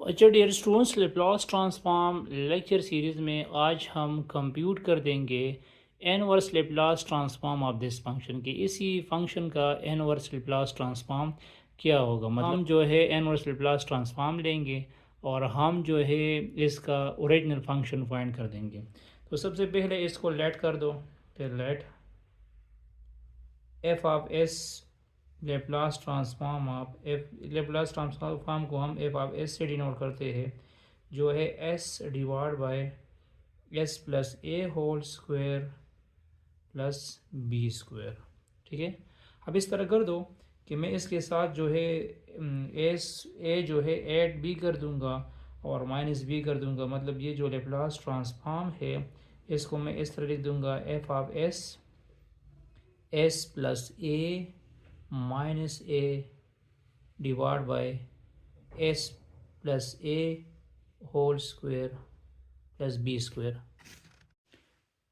अच्छा dear students, Laplace transform lecture series में आज हम कंप्यूट कर देंगे inverse Laplace transform of this function की। इसी फंक्शन का इनवर्स लेप्लास ट्रांसफॉर्म क्या होगा, मतलब हम जो है इनवर्स लेप्लास ट्रांसफॉर्म लेंगे और हम जो है इसका ओरिजिनल फंक्शन फाइंड कर देंगे। तो सबसे पहले इसको लेट कर दो, फिर let F of S Laplace transform of F, Laplace transform को हम एफ ऑफ एस से डिनोट करते हैं, जो है S divide by S plus A whole square plus B square. ठीक है, अब इस तरह कर दो कि मैं इसके साथ जो है एस ए जो है ऐड बी कर दूंगा और माइनस बी कर दूंगा। मतलब ये जो लेप्लास ट्रांसफॉर्म है इसको मैं इस तरह लिख दूंगा F of S S plus A minus A divide by S plus A whole square plus B square.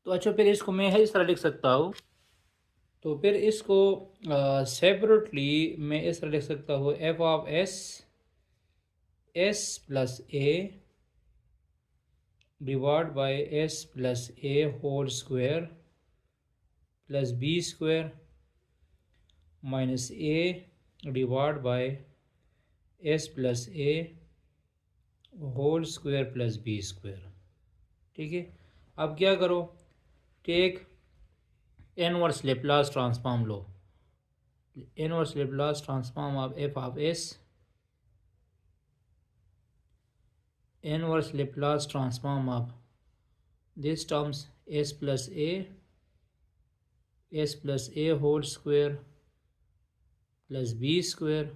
तो अच्छा, फिर इसको मैं इस तरह लिख सकता हूँ। तो फिर इसको सेपरेटली मैं इस तरह लिख सकता हूँ F of S S plus A divide by S plus A whole square plus B square minus A divide by S plus A whole square plus B square. ठीक है, अब क्या करो, टेक इनवर्स लेप्लास ट्रांसफॉर्म लो। Inverse Laplace transform of F of S, inverse Laplace transform of this terms S plus A whole square plus B square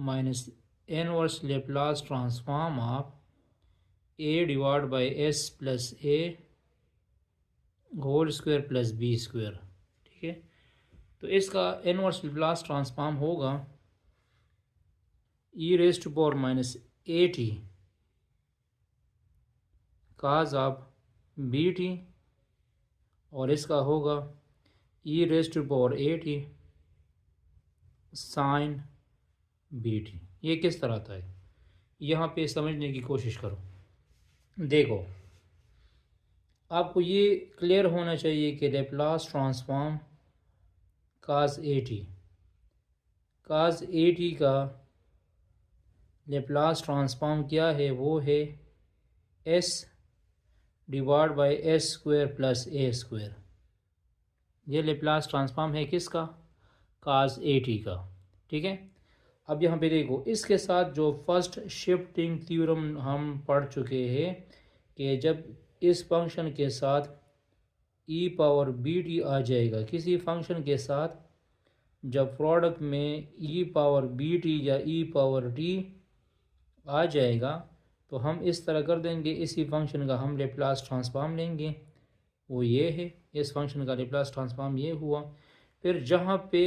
minus inverse Laplace transform of A divide by S plus A whole square plus B square. ठीक है, तो इसका inverse Laplace transform होगा e raise to power minus A T cos of b T, और इसका होगा e raise to power a T sine B t. ये किस तरह था है, यहाँ पे समझने की कोशिश करो। देखो, आपको ये क्लियर होना चाहिए कि लेप्लास ट्रांसफॉर्म काज ए टी का लेप्लास ट्रांसफॉर्म क्या है, वो है S divide by S square plus A square. ये लेप्लास ट्रांसफॉर्म है किसका, काज ए टी का। ठीक है, अब यहाँ पे देखो, इसके साथ जो फर्स्ट शिफ्टिंग थ्योरम हम पढ़ चुके हैं कि जब इस फंक्शन के साथ ई पावर बी टी आ जाएगा, किसी फंक्शन के साथ जब प्रोडक्ट में ई पावर बी टी या ई पावर टी आ जाएगा तो हम इस तरह कर देंगे, इसी फंक्शन का हम लेप्लास ट्रांसफॉर्म लेंगे, वो ये है, इस फंक्शन का लेप्लास ट्रांसफॉर्म ये हुआ। फिर जहाँ पे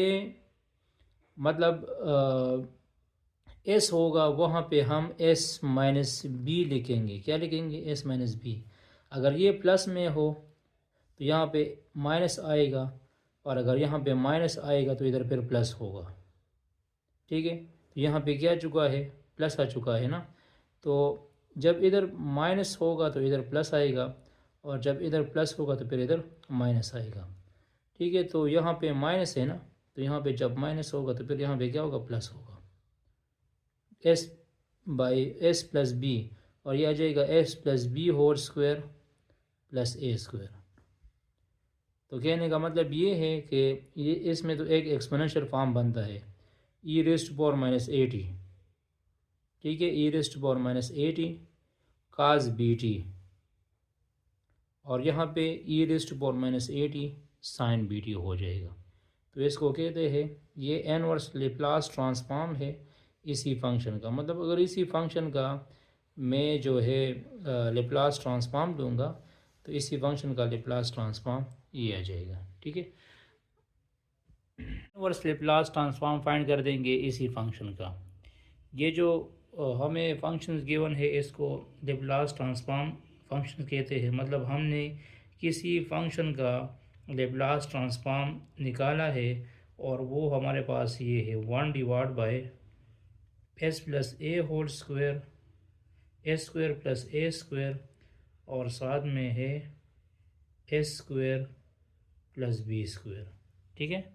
मतलब एस होगा वहाँ पे हम एस माइनस बी लिखेंगे। क्या लिखेंगे, एस माइनस बी। अगर ये प्लस में हो तो यहाँ पे माइनस आएगा, और अगर यहाँ पे माइनस आएगा तो इधर फिर प्लस होगा। ठीक है, तो यहाँ पे क्या चुका है, प्लस आ चुका है ना। तो जब इधर माइनस होगा तो इधर प्लस आएगा, और जब इधर प्लस होगा तो फिर इधर माइनस आएगा। ठीक है, तो यहाँ पे माइनस है ना, तो यहाँ पे जब माइनस होगा तो फिर यहाँ पे क्या होगा, प्लस होगा, s by s plus b, और ये आ जाएगा s plus b whole square plus ए स्क्वायर। तो कहने का मतलब ये है कि ये इसमें तो एक एक्सपोनेंशियल फॉर्म बनता है E raise to power minus A T. ठीक है, E raise to power minus A T cos B T, और यहाँ पे E raise to power minus A T sine B T हो जाएगा। तो इसको कहते हैं ये इनवर्स लेप्लास ट्रांसफॉर्म है इसी फंक्शन का। मतलब अगर इसी फंक्शन का मैं जो है लेप्लास ट्रांसफॉर्म लूँगा तो इसी फंक्शन का लेप्लास ट्रांसफॉर्म ये आ जाएगा। ठीक है, इनवर्स लेप्लास ट्रांसफॉर्म फाइंड कर देंगे इसी फंक्शन का। ये जो हमें फंक्शंस गिवन है इसको लेप्लास ट्रांसफॉर्म फंक्शन कहते हैं। मतलब हमने किसी फंक्शन का लेप्लास ट्रांसफॉर्म निकाला है और वो हमारे पास ये है 1 divide by S plus A whole square, S square plus A square, और साथ में है S square plus B square. ठीक है,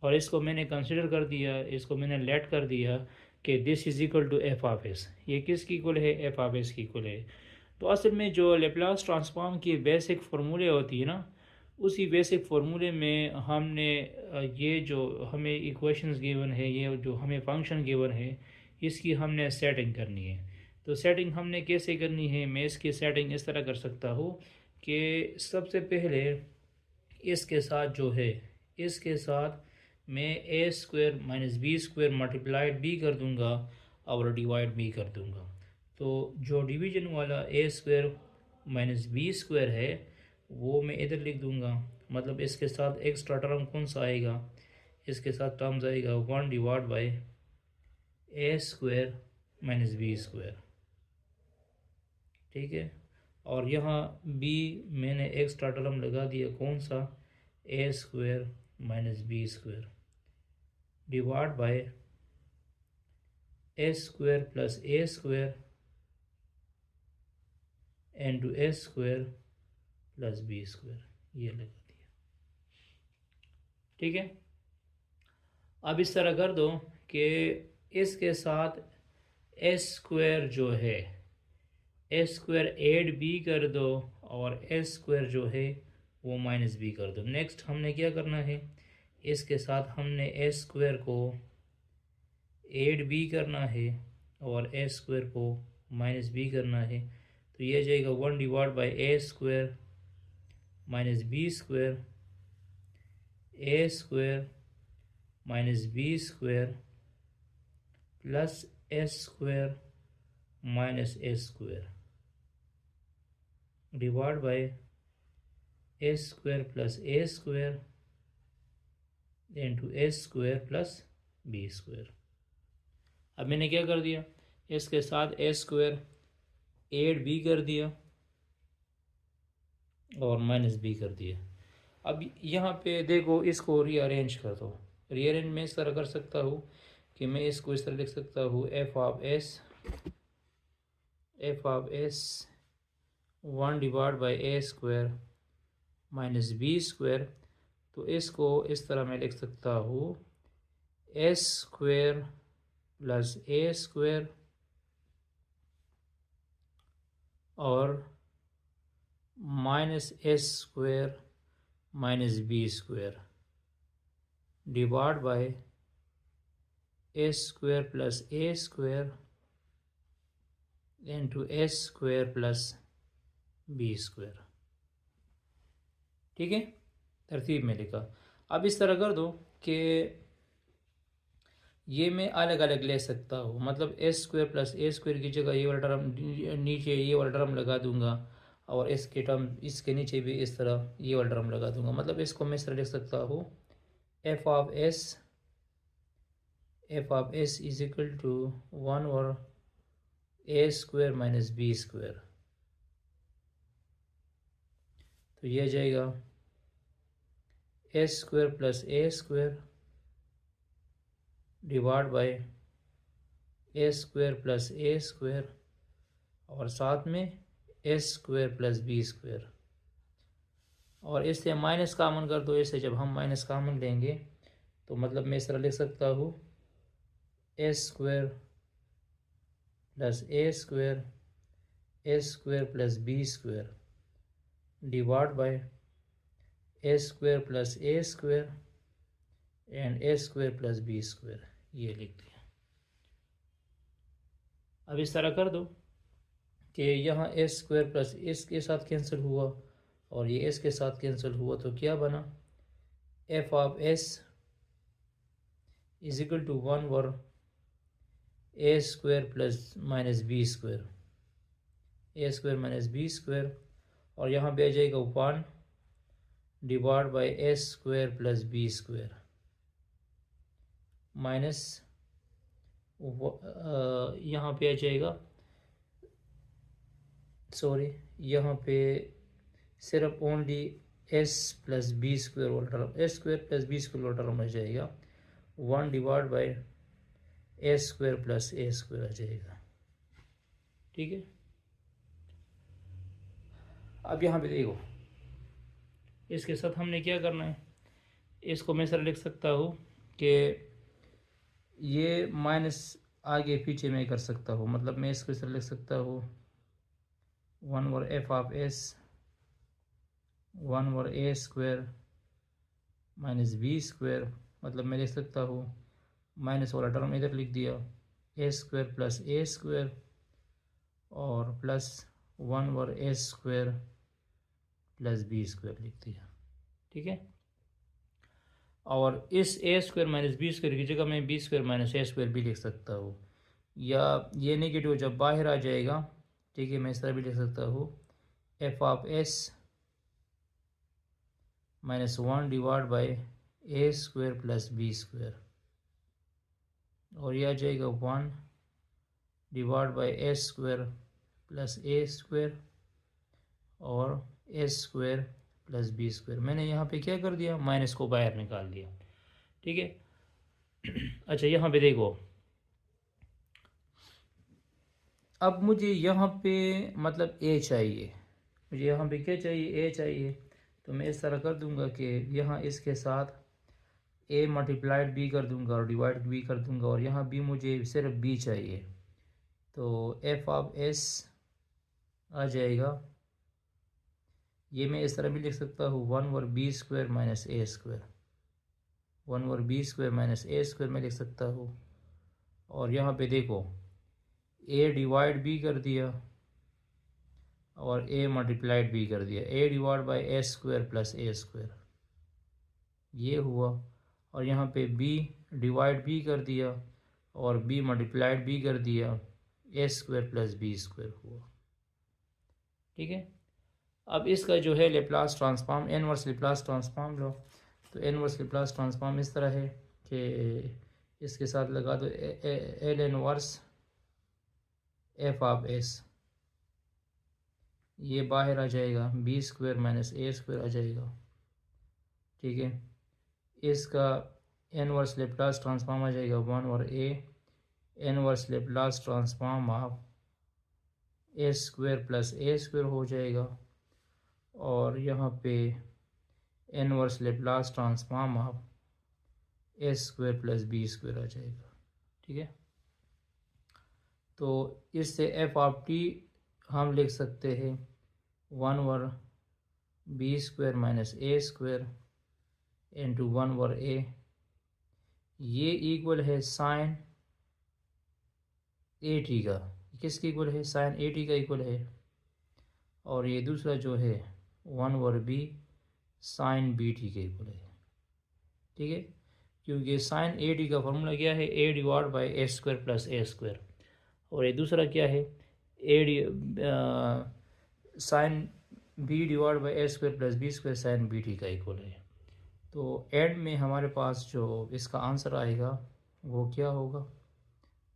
और इसको मैंने कंसिडर कर दिया, इसको मैंने लेट कर दिया कि this is equal to F of S. ये किसकी इक्वल है? एफ ऑफ एस की इक्वल है। तो असल में जो लेप्लास ट्रांसफॉर्म की बेसिक फार्मूले होती है ना, उसी बेसिक फार्मूले में हमने ये जो हमें इक्वेशंस गिवन है, ये जो हमें फंक्शन गिवन है, इसकी हमने सेटिंग करनी है। तो सेटिंग हमने कैसे करनी है? मैं इसकी सेटिंग इस तरह कर सकता हूँ कि सबसे पहले इसके साथ जो है, इसके साथ मैं a square minus B square multiplied b कर दूंगा और डिवाइड बी कर दूंगा। तो जो डिवीजन वाला ए स्क्वायर माइनस बी स्क्वायर है वो मैं इधर लिख दूंगा। मतलब इसके साथ एक्स्ट्रा टर्म कौन सा आएगा? इसके साथ टर्म्स आएगा 1 divide by A square minus B square. ठीक है, और यहाँ बी मैंने एक्स्ट्रा टर्म लगा दिया, कौन सा? A square minus B square divide by A square plus A square into a square plus B square, ये लगा दिया। ठीक है, अब इस तरह कर दो कि इसके साथ ए स्क्वायर जो है, ए स्क्वायर एड बी कर दो और ए स्क्वायर जो है वो माइनस बी कर दो। नेक्स्ट हमने क्या करना है? इसके साथ हमने ए स्क्वायर को एड बी करना है और ए स्क्वायर को माइनस बी करना है। तो ये जाएगा 1 divide by A square minus B square, A square minus B square plus A square minus A square divide by A square plus A square into A square plus B square. अब मैंने क्या कर दिया? इसके साथ ए square add B कर दिया और माइनस बी कर दिया। अब यहाँ पे देखो, इसको रीअरेंज कर दो। रीअरेंज में इस तरह कर सकता हूँ कि मैं इसको इस तरह लिख सकता हूँ F of S 1 divide by A square minus B square. तो इसको इस तरह मैं लिख सकता हूँ एस स्क्वायर प्लस ए स्क्वायर और minus S square minus B square divide by A square plus A square into S square plus B square. ठीक है, तरतीब में लिखा। अब इस तरह कर दो कि ये मैं अलग अलग ले सकता हूँ। मतलब एस स्क्वायर प्लस ए स्क्वायर की जगह ये वाला टर्म नीचे ये वाला टर्म लगा दूंगा और इसके टर्म इसके नीचे भी इस तरह ये वाला टर्म लगा दूंगा। मतलब इसको मैं इस तरह लिख सकता हूँ F of s is equal to 1 और ए स्क्वायर माइनस बी स्क्वायर। तो ये जाएगा a square plus A square divide by A square plus A square और साथ में a square plus B square. और इससे माइनस कामन कर दो। इससे जब हम माइनस कामन लेंगे तो मतलब मैं इस तरह लिख सकता हूँ a square plus A square plus B square divide by A square plus A square and a square plus B square, ये लिख दिया। अब इस तरह कर दो कि यहाँ ए स्क्वायर प्लस इसके साथ कैंसिल हुआ और ये एस के साथ कैंसिल हुआ, तो क्या बना? F of s is equal to 1 और ए square plus minus B square, ए स्क्वायर माइनस बी स्क्वायर, और यहाँ पे आ जाएगा 1 divide by A square plus B square minus यहाँ पे आ जाएगा, सॉरी यहाँ पे सिर्फ only s plus B square वाला term, s square plus B square वाला टर्म आ जाएगा 1 divide by s square plus A square आ जाएगा। ठीक है, अब यहाँ पे देखो, इसके साथ हमने क्या करना है, इसको मैं सर लिख सकता हूँ कि ये माइनस आगे पीछे मैं कर सकता हूँ, मतलब मैं इसको सर लिख सकता हूँ 1 over F of S 1 over A square minus B square, मतलब मैं लिख सकता हूँ माइनस वाला टर्म इधर लिख दिया a square plus A square और plus 1 over A square plus B square लिख दिया। ठीक है, और इस ए स्क्वायर माइनस बी स्क्वायर की जगह मैं बी स्क्वायर माइनस ए स्क्वायर भी लिख सकता हूँ, या ये नेगेटिव जब बाहर आ जाएगा, ठीक है, मैं इस तरह भी लिख सकता हूँ F of S minus 1 divide by A square plus B square, और यह आ जाएगा 1 divide by A square plus A square और ए स्क्वायर प्लस बी स्क्वायर। मैंने यहाँ पे क्या कर दिया, माइनस को बाहर निकाल दिया। ठीक है, अच्छा यहाँ पे देखो, अब मुझे यहाँ पे मतलब ए चाहिए, मुझे यहाँ पे क्या चाहिए, ए चाहिए, तो मैं इस तरह कर दूंगा कि यहाँ इसके साथ ए मल्टीप्लाइड बी कर दूंगा और डिवाइड बी कर दूंगा, और यहाँ भी मुझे सिर्फ बी चाहिए, तो एफ ऑफ एस आ जाएगा, ये मैं इस तरह भी लिख सकता हूँ 1 ओवर बी स्क्वायर माइनस ए square, 1 over B square minus ए स्क्वायर मैं लिख सकता हूँ, और यहाँ पे देखो ए डिवाइड बी कर दिया और ए मल्टीप्लाइड बी कर दिया, a divide by A square plus A square ये हुआ, और यहाँ पे बी डिवाइड बी कर दिया और बी मल्टीप्लाइड बी कर दिया, a square plus B square हुआ। ठीक है, अब इसका जो है Laplace transform, inverse Laplace transform लो, तो इनवर्स लेप्लास ट्रांसफॉर्म इस तरह है कि इसके साथ लगा दो L inverse F of S, ये बाहर आ जाएगा बी स्क्वायर माइनस ए स्क्वायर आ जाएगा। ठीक है, इसका इनवर्स लेप्लास ट्रांसफॉर्म आ जाएगा 1 और a inverse Laplace transform of a square plus A square हो जाएगा, और यहाँ पे inverse Laplace transform of a square plus B square आ जाएगा। ठीक है, तो इससे एफ ऑफ टी हम लिख सकते हैं 1 ओवर बी स्क्वायर माइनस ए स्क्वायर इंटू 1 ओवर ए, ये इक्वल है साइन ए टी का, किसके इक्वल है, साइन ए टी का इक्वल है, और ये दूसरा जो है 1 over B sine B T के इक्वल है। ठीक है, क्योंकि साइन ए टी का फॉर्मूला क्या है, a divide by A square plus A square, और ये दूसरा क्या है, sine b divide by A square plus B square sine B T का इक्वल है। तो एंड में हमारे पास जो इसका आंसर आएगा वो क्या होगा,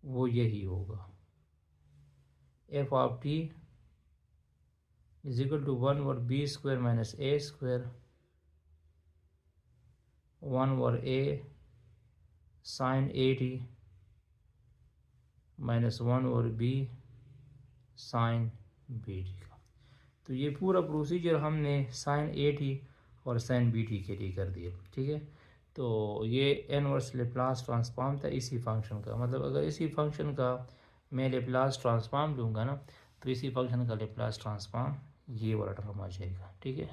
वो यही होगा, F of T is equal to 1 over B square minus A square 1 over A sine A T minus 1 over B sine B T का। तो ये पूरा प्रोसीजर हमने साइन ए टी और साइन बी टी के लिए कर दिया। ठीक है, तो ये इनवर्स लेप्लास ट्रांसफॉर्म था इसी फंक्शन का, मतलब अगर इसी फंक्शन का मैं लेप्लास ट्रांसफॉर्म लूँगा ना, तो इसी फंक्शन का लेप्लास ट्रांसफॉर्म ये वाला टर्म आ जाएगा। ठीक है।